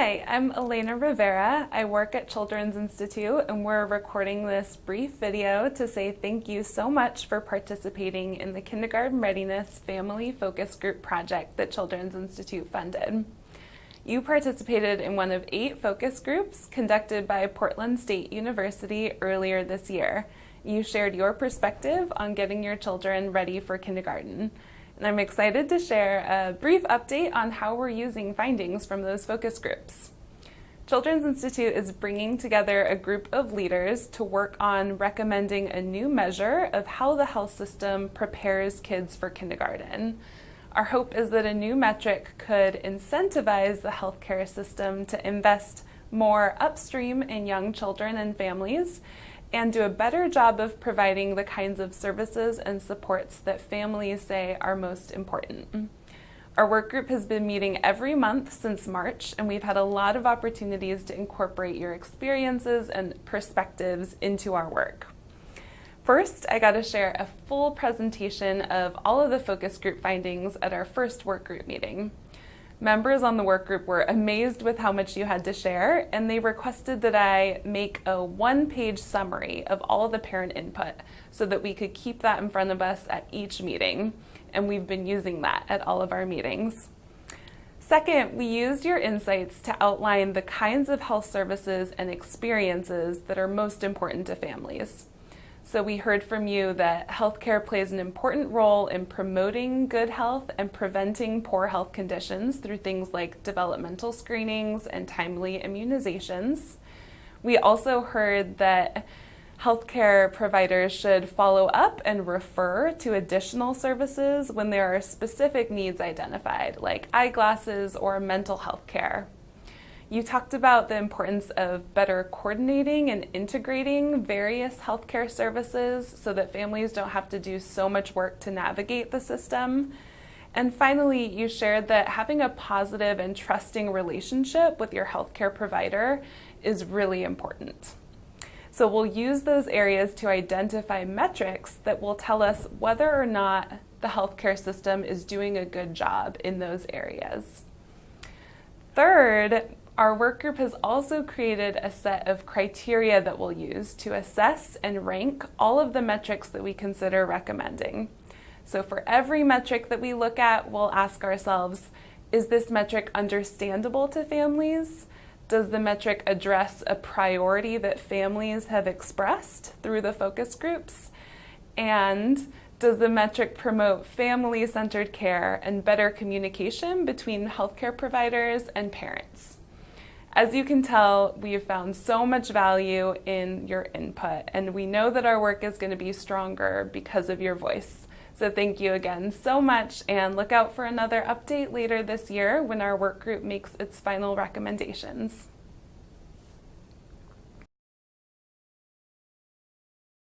Hi, I'm Elena Rivera. I work at Children's Institute, and we're recording this brief video to say thank you so much for participating in the Kindergarten Readiness Family Focus Group project that Children's Institute funded. You participated in one of 8 focus groups conducted by Portland State University earlier this year. You shared your perspective on getting your children ready for kindergarten. And I'm excited to share a brief update on how we're using findings from those focus groups. Children's Institute is bringing together a group of leaders to work on recommending a new measure of how the health system prepares kids for kindergarten. Our hope is that a new metric could incentivize the healthcare system to invest more upstream in young children and families and do a better job of providing the kinds of services and supports that families say are most important. Our work group has been meeting every month since March, and we've had a lot of opportunities to incorporate your experiences and perspectives into our work. First, I got to share a full presentation of all of the focus group findings at our first work group meeting. Members on the work group were amazed with how much you had to share, and they requested that I make a 1-page summary of all of the parent input so that we could keep that in front of us at each meeting, and we've been using that at all of our meetings. Second, we used your insights to outline the kinds of health services and experiences that are most important to families. So we heard from you that healthcare plays an important role in promoting good health and preventing poor health conditions through things like developmental screenings and timely immunizations. We also heard that healthcare providers should follow up and refer to additional services when there are specific needs identified, like eyeglasses or mental health care. You talked about the importance of better coordinating and integrating various healthcare services so that families don't have to do so much work to navigate the system. And finally, you shared that having a positive and trusting relationship with your healthcare provider is really important. So we'll use those areas to identify metrics that will tell us whether or not the healthcare system is doing a good job in those areas. Third, our work group has also created a set of criteria that we'll use to assess and rank all of the metrics that we consider recommending. So for every metric that we look at, we'll ask ourselves, is this metric understandable to families? Does the metric address a priority that families have expressed through the focus groups? And does the metric promote family-centered care and better communication between healthcare providers and parents? As you can tell, we have found so much value in your input, and we know that our work is going to be stronger because of your voice. So thank you again so much, and look out for another update later this year when our work group makes its final recommendations.